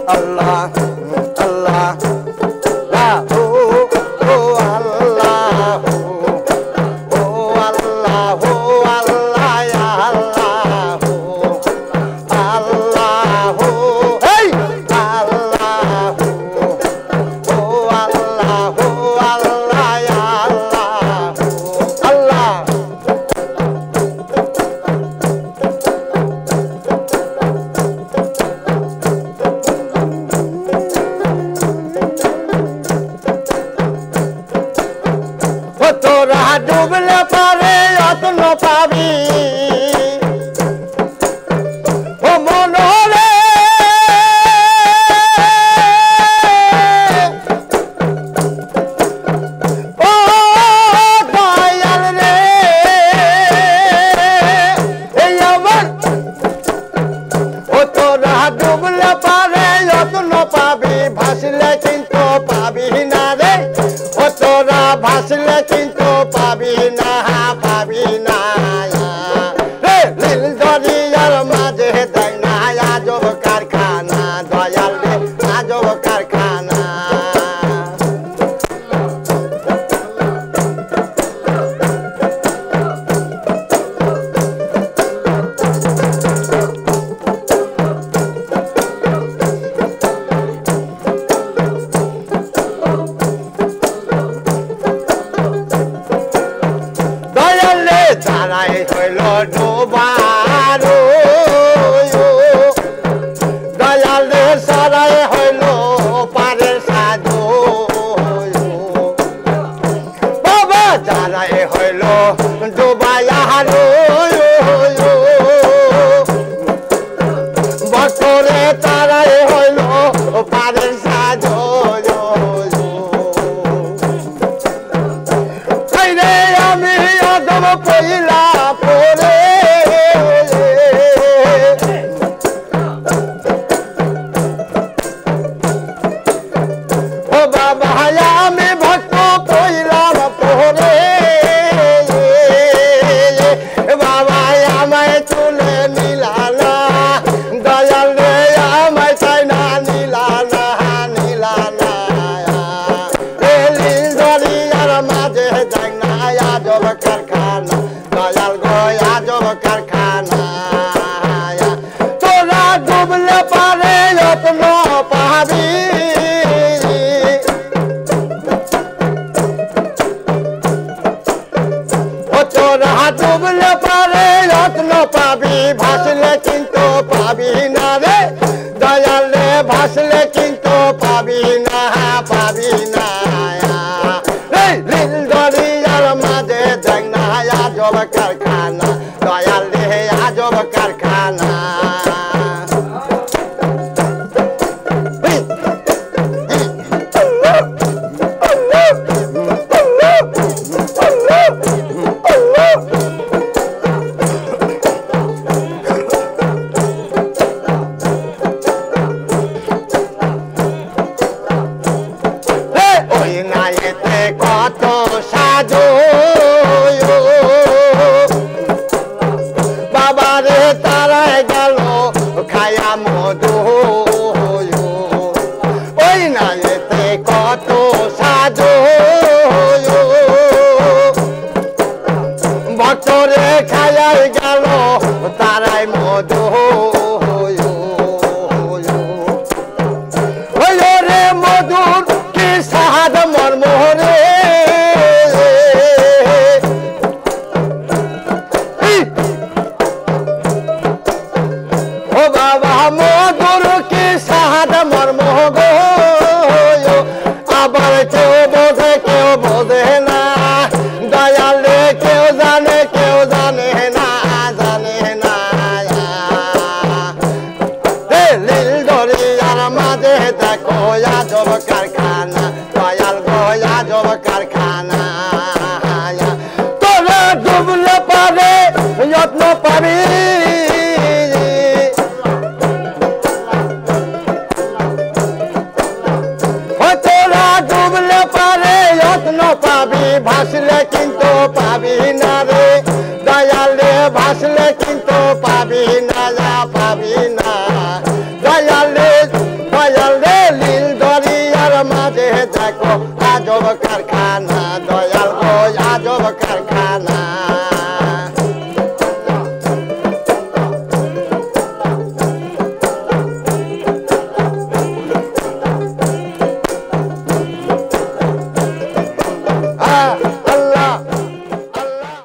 আল্লাহ আল্লাহ লাহু ও আল্লাহ ও আল্লাহ ও আল্লাহ ইয়া আল্লাহ আল্লাহ এই আল্লাহ ও আল্লাহ ইয়া আল্লাহ আল্লাহ তোরা ডুবলে পারে যত্ন পাবি ও মনরে ও দয়াল রে এই আমার ও তোরা ডুবলে পারে যত্ন পাবি ভাসলে কিন্তু পাবি না রে ও তোরা ভাসলে কিন্তু পাবি না রে নীল দরিয়ার মাঝে দেয় না আজব কারখানা দয়াল রে আজব কারখানা তারাই হইল ডোবারো দয়াল রে সারাই হইল পারের সাধু বাবা তারাই হইল ডোবায়ারো বছরে তারাই হইল পারের সাধু আমি আদম পইলা পরে ও বাবা আমি ভক্ত পইলাম পরে বাবা আমায় তুলে নিলানা দয়াল রে আমায় চাই না নিলানা মাঝে যাই না আজব কারখানা দয়াল গো আজব কারখানা তোরা ডুবলে পারে যত্ন পাবি ও তোরা ডুবলে পারে যত্ন পাবি ভাসলে কিন্তু পাবি না রে দয়াল রে ভাসলে কিন্তু পাবি না নীল দরিয়ার মাঝে যাই না আজব কারখানা দয়াল রে আজব কারখানা ওই নাইতে কত সাধু বাবারে তারাই গেল খায়া মধু ওই নাইতে কত সাধু ভক্তরে খায়াই গেল তারাই মধু রে মধুর কি সাহাদ মর্মরে ও বাবা মধুর কি সাহাদ মর্ম গো আবার কেউ বোঝে না দয়াল রে কেউ জানে না নীল দরিয়ার মাঝে দেখো আজব কারখানা দয়াল গো আজব কারখানা তোরা ডুবলে পারে যত্ন পাবি দেখো আজব কারখানা দয়াল গো আজব কারখানা